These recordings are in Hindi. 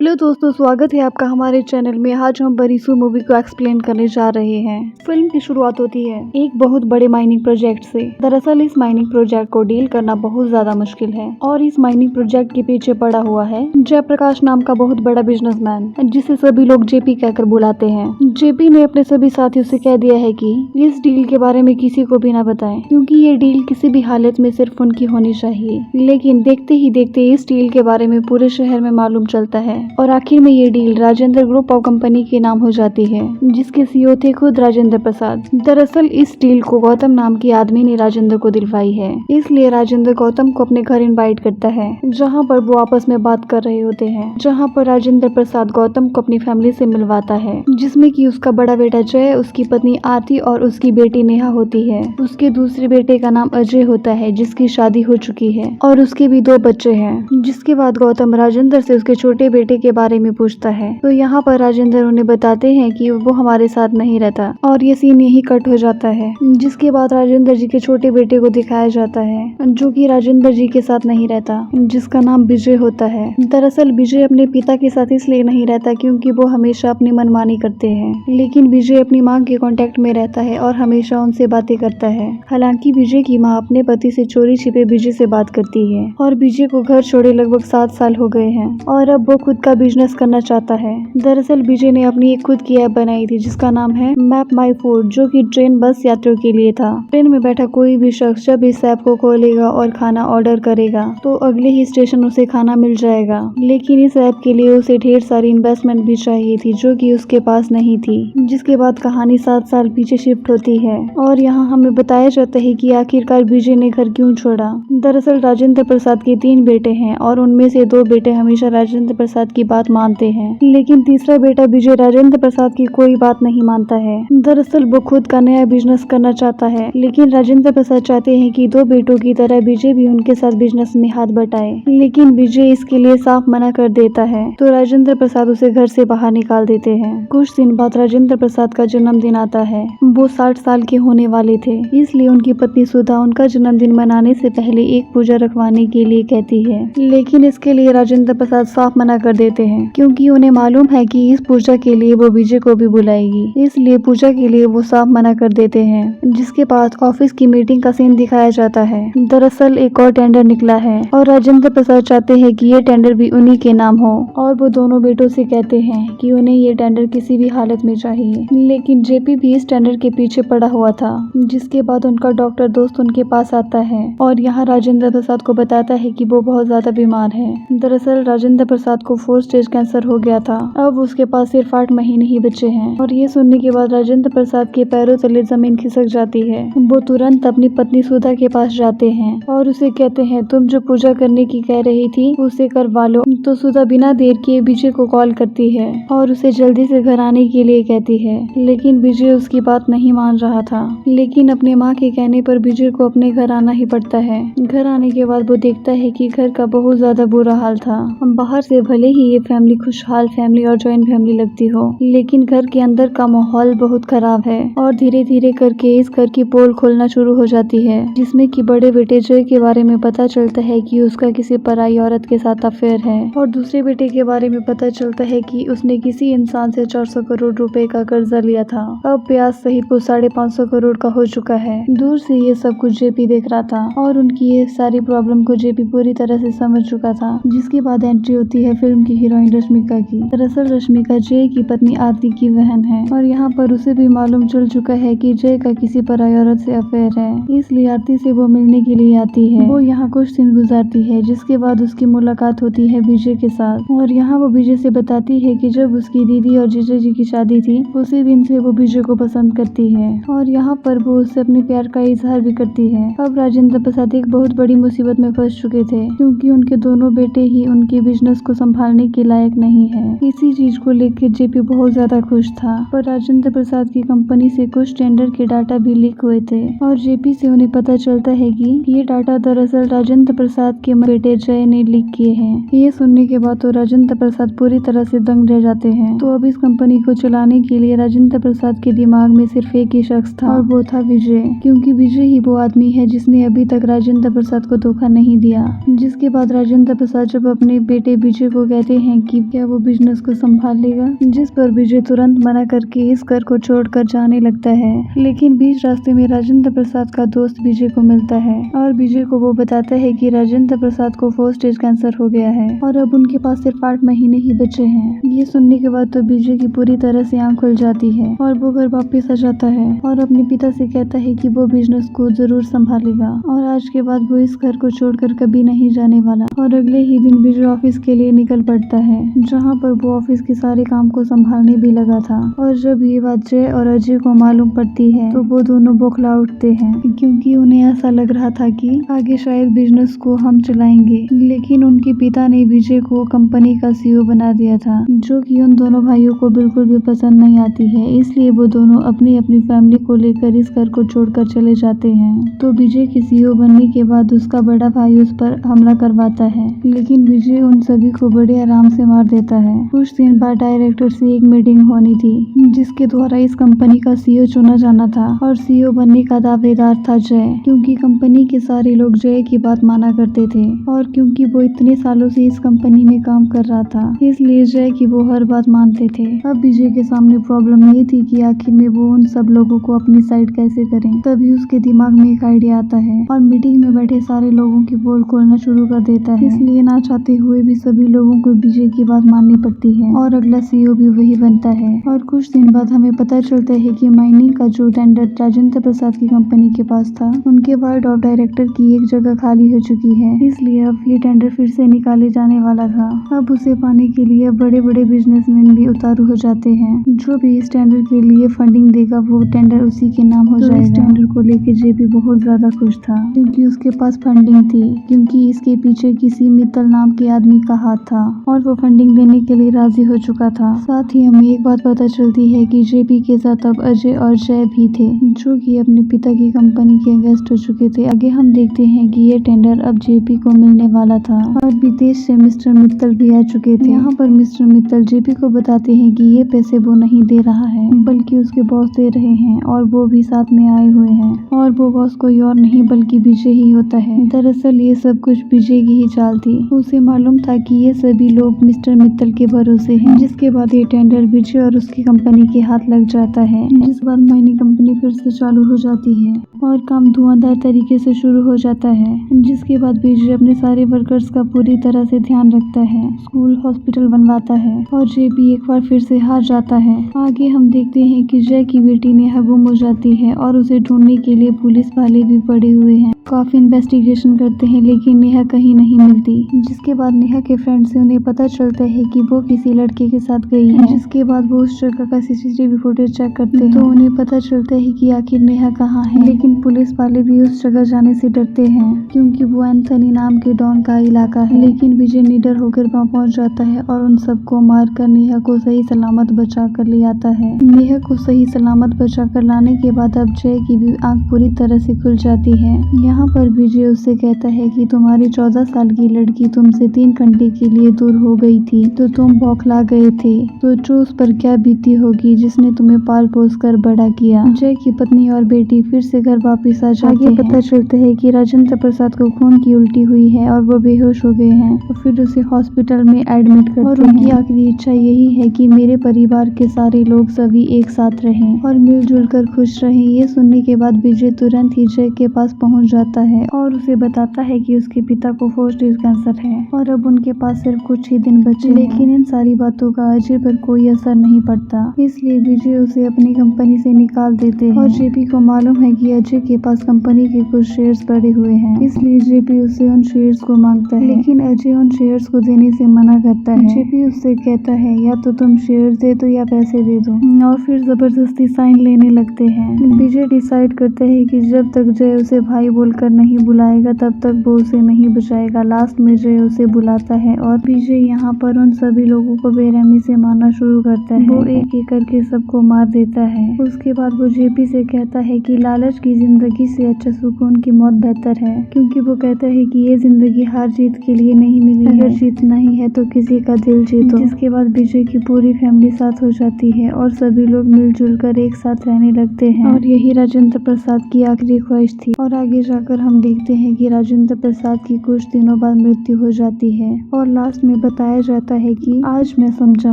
हेलो दोस्तों, स्वागत है आपका हमारे चैनल में। आज हम बरीसू मूवी को एक्सप्लेन करने जा रहे हैं। फिल्म की शुरुआत होती है एक बहुत बड़े माइनिंग प्रोजेक्ट से। दरअसल इस माइनिंग प्रोजेक्ट को डील करना बहुत ज्यादा मुश्किल है और इस माइनिंग प्रोजेक्ट के पीछे पड़ा हुआ है जयप्रकाश नाम का बहुत बड़ा बिजनेसमैन, जिसे सभी लोग जेपी कहकर बुलाते हैं। जेपी ने अपने सभी साथियों से कह दिया है कि इस डील के बारे में किसी को भी न बताएं, क्योंकि ये डील किसी भी हालत में सिर्फ उनकी होनी चाहिए। लेकिन देखते ही देखते इस डील के बारे में पूरे शहर में मालूम चलता है और आखिर में ये deal Rajendra group of company के नाम हो जाती है, जिसके सीईओ थे खुद राजेंद्र प्रसाद। दरअसल इस डील को गौतम नाम के आदमी ने राजेंद्र को दिलवाई है, इसलिए राजेंद्र गौतम को अपने घर इनवाइट करता है, जहां पर वो आपस में बात कर रहे होते हैं। जहां पर राजेंद्र प्रसाद गौतम को अपनी फैमिली से मिलवाता है, जिसमें कि उसका बड़ा बेटा जय, उसकी पत्नी आरती और उसकी बेटी नेहा होती है। उसके दूसरे बेटे का नाम अजय होता है, जिसकी शादी हो चुकी है और उसके भी 2 बच्चे हैं। जिसके बाद गौतम राजेंद्र से उसके छोटे बेटे के बारे में पूछता है, तो यहाँ पर राजेंद्र उन्हें बताते हैं कि वो हमारे साथ नहीं रहता और ये सीन यही कट हो जाता है। जिसके बाद राजेंद्र जी के छोटे बेटे को दिखाया जाता है, जो कि राजेंद्र जी के साथ नहीं रहता, जिसका नाम विजय होता है। दरअसल विजय अपने पिता के साथ इसलिए नहीं रहता क्योंकि वो हमेशा अपनी मनमानी करते हैं, लेकिन विजय अपनी माँ के कांटेक्ट में रहता है और हमेशा उनसे बातें करता है। हालांकि विजय की माँ अपने पति से चोरी छिपे विजय से बात करती है और विजय को घर छोड़े लगभग 7 साल हो गए हैं और अब वो खुद का बिजनेस करना चाहता है। दरअसल विजय ने अपनी एक खुद की ऐप बनाई थी जिसका नाम है मैप माई फूड, जो कि ट्रेन बस यात्रियों के लिए था। ट्रेन में बैठा कोई भी शख्स जब इस ऐप को खोलेगा और खाना ऑर्डर करेगा तो अगले ही स्टेशन उसे खाना मिल जाएगा। लेकिन इस ऐप के लिए उसे ढेर सारी इन्वेस्टमेंट भी चाहिए थी, जो कि उसके पास नहीं थी। जिसके बाद कहानी 7 साल पीछे शिफ्ट होती है और यहाँ हमें बताया जाता है कि आखिरकार विजय ने घर क्यों छोड़ा। दरअसल राजेंद्र प्रसाद के 3 बेटे हैं और उनमें से 2 बेटे हमेशा राजेंद्र प्रसाद की बात मानते हैं, लेकिन तीसरा बेटा विजय राजेंद्र प्रसाद की कोई बात नहीं मानता है। दरअसल वो खुद का नया बिजनेस करना चाहता है, लेकिन राजेंद्र प्रसाद चाहते हैं कि 2 बेटों की तरह विजय भी उनके साथ बिजनेस में हाथ बटाए, लेकिन विजय इसके लिए साफ मना कर देता है, तो राजेंद्र प्रसाद उसे घर से बाहर निकाल देते हैं। कुछ दिन बाद राजेंद्र प्रसाद का जन्मदिन आता है। वो 60 साल के होने वाले थे, इसलिए उनकी पत्नी सुधा उनका जन्मदिन मनाने से पहले एक पूजा रखवाने के लिए कहती है, लेकिन इसके लिए राजेंद्र प्रसाद साफ मना कर देते हैं, क्योंकि उन्हें मालूम है कि इस पूजा के लिए वो विजय को भी बुलाएगी, इसलिए पूजा के लिए वो साफ मना कर देते हैं। जिसके बाद ऑफिस की मीटिंग का सीन दिखाया जाता है। दरअसल एक और टेंडर निकला है और राजेंद्र प्रसाद चाहते हैं कि ये टेंडर भी उन्हीं के नाम हो और वो दोनों बेटों से कहते हैं कि उन्हें ये टेंडर किसी भी हालत में चाहिए। लेकिन जेपी भी इस टेंडर के पीछे पड़ा हुआ था। जिसके बाद उनका डॉक्टर दोस्त उनके पास आता है और यहाँ राजेंद्र प्रसाद को बताता है कि वो बहुत ज्यादा बीमार है। दरअसल राजेंद्र प्रसाद को 4 स्टेज कैंसर हो गया था। अब उसके पास सिर्फ 8 महीने ही बचे हैं और ये सुनने के बाद राजेंद्र प्रसाद के पैरों तले जमीन खिसक जाती है। वो तुरंत अपनी पत्नी सुधा के पास जाते हैं और उसे कहते हैं, तुम जो पूजा करने की कह रही थी उसे करवा लो। तो सुधा बिना देर किए विजय को कॉल करती है और उसे जल्दी से घर आने के लिए कहती है, लेकिन विजय उसकी बात नहीं मान रहा था। लेकिन अपने माँ के कहने पर विजय को अपने घर आना ही पड़ता है। घर आने के बाद वो देखता है कि घर का बहुत ज्यादा बुरा हाल था। बाहर से भले ही ये फैमिली खुशहाल फैमिली और जॉइंट फैमिली लगती हो, लेकिन घर के अंदर का माहौल बहुत खराब है और धीरे धीरे करके इस घर की पोल खोलना शुरू हो जाती है, जिसमें कि बड़े बेटे जय के बारे में पता चलता है कि उसका किसी पराई औरत के साथ अफेयर है और दूसरे बेटे के बारे में पता चलता है कि उसने किसी इंसान से 400 करोड़ रुपए का कर्जा लिया था। अब ब्याज सहित वो 550 करोड़ का हो चुका है। दूर से ये सब कुछ जेपी देख रहा था और उनकी ये सारी प्रॉब्लम को जेपी पूरी तरह से समझ चुका था। जिसके बाद एंट्री होती है फिल्म की हीरोइन रश्मिका की। दरअसल रश्मिका जय की पत्नी आरती की बहन है और यहाँ पर उसे भी मालूम चल चुका है कि जय का किसी पराई औरत से अफेयर है, इसलिए आरती से वो मिलने के लिए आती है। वो यहाँ कुछ दिन गुजारती है, जिसके बाद उसकी मुलाकात होती है विजय के साथ और यहाँ वो विजय से बताती है कि जब उसकी दीदी और जीजा जी की शादी थी उसी दिन से वो विजय को पसंद करती है और यहाँ पर वो उससे अपने प्यार का इजहार भी करती है। अब राजेंद्र प्रसाद एक बहुत बड़ी मुसीबत में फंस चुके थे, क्योंकि उनके दोनों बेटे ही उनके बिजनेस को संभालने के लायक नहीं है। इसी चीज को लेकर जेपी बहुत ज्यादा खुश था, पर राजेंद्र प्रसाद की कंपनी से कुछ टेंडर के डाटा भी लीक हुए थे और जेपी से उन्हें पता चलता है कि ये डाटा दरअसल राजेंद्र प्रसाद के बेटे जय ने लीक किए हैं। ये सुनने के बाद तो राजेंद्र प्रसाद पूरी तरह से दंग रह जाते हैं। तो अब इस कंपनी को चलाने के लिए राजेंद्र प्रसाद के दिमाग में सिर्फ एक ही शख्स था और वो था विजय, क्योंकि विजय ही वो आदमी है जिसने अभी तक राजेंद्र प्रसाद को धोखा नहीं दिया। जिसके बाद राजेंद्र प्रसाद जब अपने बेटे विजय को कहते पूछते हैं कि क्या वो बिजनेस को संभाल लेगा, जिस पर विजय तुरंत मना करके इस घर को छोड़कर जाने लगता है। लेकिन बीच रास्ते में राजेंद्र प्रसाद का दोस्त विजय को मिलता है और विजय को वो बताता है कि राजेंद्र प्रसाद को 4 स्टेज कैंसर हो गया है और अब उनके पास सिर्फ 8 महीने ही बचे हैं। ये सुनने के बाद तो विजय की पूरी तरह से आंख खुल जाती है और वो घर वापस आ जाता है और अपने पिता से कहता है कि वो बिजनेस को जरूर संभालेगा और आज के बाद वो इस घर को छोड़कर कभी नहीं जाने वाला। और अगले ही दिन विजय ऑफिस के लिए निकल पड़ता है, जहाँ पर वो ऑफिस के सारे काम को संभालने भी लगा था। और जब ये बात जय और अजय को मालूम पड़ती है तो वो दोनों बौखला उठते हैं, क्योंकि उन्हें ऐसा लग रहा था कि आगे शायद बिजनेस को हम चलाएंगे। लेकिन उनके पिता ने विजय को कंपनी का CEO बना दिया था, जो कि उन दोनों भाइयों को बिल्कुल भी पसंद नहीं आती है। इसलिए वो दोनों अपनी अपनी फैमिली को लेकर इस घर को छोड़कर चले जाते हैं। तो विजय के CEO बनने के बाद उसका बड़ा भाई उस पर हमला करवाता है, लेकिन विजय उन सभी को बड़े आराम से मार देता है। कुछ दिन बाद डायरेक्टर से एक मीटिंग होनी थी, जिसके द्वारा इस कंपनी का CEO चुना जाना था और CEO बनने का दावेदार था जय, क्योंकि कंपनी के सारे लोग जय की बात माना करते थे और क्योंकि वो इतने सालों से इस कंपनी में काम कर रहा था, इसलिए जय की वो हर बात मानते थे। अब विजय के सामने प्रॉब्लम ये थी कि आखिर में वो उन सब लोगों को अपनी साइड कैसे करें। तभी उसके दिमाग में एक आइडिया आता है और मीटिंग में बैठे सारे लोगों की पोल खोलना शुरू कर देता है। इसलिए ना चाहते हुए भी सभी लोगों को विजय की बात माननी पड़ती है और अगला CEO भी वही बनता है। और कुछ दिन बाद हमें पता चलता है कि माइनिंग का जो टेंडर राजेंद्र प्रसाद की कंपनी के पास था, उनके बोर्ड ऑफ डायरेक्टर की एक जगह खाली हो चुकी है, इसलिए अब ये टेंडर फिर से निकाले जाने वाला था। अब उसे पाने के लिए बड़े बड़े बिजनेसमैन भी उतारू हो जाते हैं। जो भी इस टेंडर के लिए फंडिंग देगा वो टेंडर उसी के नाम हो जाएगा। इस टेंडर को लेकर जेपी बहुत ज्यादा खुश था, क्योंकि उसके पास फंडिंग थी, क्योंकि इसके पीछे किसी मित्तल नाम के आदमी का हाथ था और वो फंडिंग देने के लिए राजी हो चुका था। साथ ही हमें एक बात पता चलती है कि जेपी के साथ अब अजय और जय भी थे, जो कि अपने पिता की कंपनी के गेस्ट हो चुके थे। आगे हम देखते हैं कि ये टेंडर अब जेपी को मिलने वाला था और विदेश से मिस्टर मित्तल भी आ चुके थे। यहाँ पर मिस्टर मित्तल जेपी को बताते हैं कि ये पैसे वो नहीं दे रहा है, बल्कि उसके बॉस दे रहे हैं और वो भी साथ में आए हुए हैं और वो बॉस कोई और नहीं बल्कि विजय ही होता है। दरअसल ये सब कुछ विजय की ही चाल थी। उसे मालूम था कि ये सभी लोग मिस्टर मित्तल के भरोसे हैं, जिसके बाद ये टेंडर विजय और उसकी कंपनी के हाथ लग जाता है, जिस बाद माइनिंग कंपनी फिर से चालू हो जाती है और काम धुआंधार तरीके से शुरू हो जाता है। जिसके बाद विजय अपने सारे वर्कर्स का पूरी तरह से ध्यान रखता है, स्कूल हॉस्पिटल बनवाता है और जय भी एक बार फिर से हार जाता है। आगे हम देखते हैं कि जय की बेटी नेहा गुम हो जाती है और उसे ढूंढने के लिए पुलिस वाले भी पड़े हुए हैं। काफी इन्वेस्टिगेशन करते हैं, लेकिन नेहा कहीं नहीं मिलती। जिसके बाद नेहा के फ्रेंड से उन्हें पता चलता है कि वो किसी लड़के के साथ गई है। जिसके बाद वो उस जगह का CCTV फुटेज चेक करते हैं, तो उन्हें पता चलता है कि आखिर नेहा कहाँ है। लेकिन पुलिस वाले भी उस जगह जाने से डरते हैं, क्योंकि वो एंथनी नाम के डॉन का इलाका है। लेकिन विजय निडर होकर वहाँ पहुँच जाता है और उन सबको मार कर नेहा को सही सलामत बचा कर ले आता है। नेहा को सही सलामत बचा कर लाने के बाद अब जय की भी आंख पूरी तरह से खुल जाती है। यहाँ पर विजय उससे कहता है कि तुम्हारी 14 साल की लड़की तुमसे 3 घंटे के लिए दूर हो गई थी, तो तुम बौखला गए थे। सोचो उस पर क्या बीती होगी जिसने तुम्हें पाल पोस कर बड़ा किया। जय की पत्नी और बेटी फिर से घर वापिस आ जाते हैं। पता चलता है कि राजेंद्र प्रसाद को खून की उल्टी हुई है और वो बेहोश हो गए हैं और फिर उसे हॉस्पिटल में एडमिट करते हैं। और उनकी आखिरी इच्छा यही है कि मेरे परिवार के सारे लोग सभी एक साथ रहें और मिलजुल कर खुश रहें। ये सुनने के बाद विजय तुरंत ही जय के पास पहुंच जाता है और उसे बताता है कि उसके पिता को 4 स्टेज कैंसर है और अब उनके पास सिर्फ कुछ ही दिन बचे। लेकिन इन सारी बातों का अजय पर कोई असर नहीं पड़ता, इसलिए विजय उसे अपनी कंपनी से निकाल देते हैं। और जेपी को मालूम है कि अजय के पास कंपनी के कुछ शेयर्स पड़े हुए हैं, इसलिए जेपी उससे उन शेयर्स को मांगता है। लेकिन अजय उन शेयर्स को देने से मना करता है। जेपी उससे कहता है या तो तुम शेयर्स दे दो या पैसे दे दो, और फिर जबरदस्ती साइन लेने लगते हैं। विजय डिसाइड करता है कि जब तक जय उसे भाई बोलकर नहीं बुलाएगा तब तक वो उसे नहीं बचाएगा। लास्ट में जय उसे बुलाता है और विजय यहाँ पर उन सभी लोगों को बेरहमी से मारना शुरू करता है। वो एक एक करके सबको मार देता है। उसके बाद वो जेपी से कहता है कि लालच की जिंदगी से अच्छा सुकून की मौत बेहतर है, क्योंकि वो कहता है कि ये जिंदगी हार जीत के लिए नहीं मिली है, अगर जीतना ही है तो किसी का दिल जीतो। जिसके बाद विजय की पूरी फैमिली साथ हो जाती है और सभी लोग मिलजुल कर एक साथ रहने लगते हैं और यही राजेंद्र प्रसाद की आखिरी ख्वाहिश थी। और आगे जाकर हम देखते हैं कि राजेंद्र प्रसाद की कुछ दिनों बाद मृत्यु हो जाती है और लास्ट में में बताया जाता है कि आज मैं समझा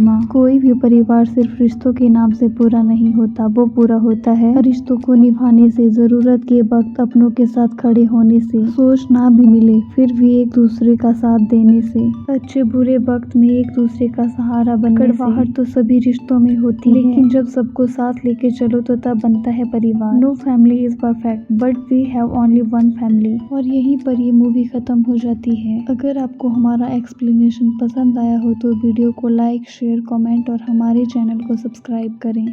माँ, कोई भी परिवार सिर्फ रिश्तों के नाम से पूरा नहीं होता, वो पूरा होता है रिश्तों को निभाने से, जरूरत के वक्त अपनों के साथ खड़े होने से, सोच ना भी मिले फिर भी एक दूसरे का साथ देने से, अच्छे बुरे वक्त में एक दूसरे का सहारा बनने से। कड़वाहट तो सभी रिश्तों में होती है, लेकिन जब सबको साथ लेके चलो तो तब बनता है परिवार। No family is perfect but we have only one family. और यहीं पर ये मूवी खत्म हो जाती है। अगर आपको हमारा एक्सप्लेनेशन पसंद आया हो तो वीडियो को लाइक, शेयर, कमेंट और हमारे चैनल को सब्सक्राइब करें।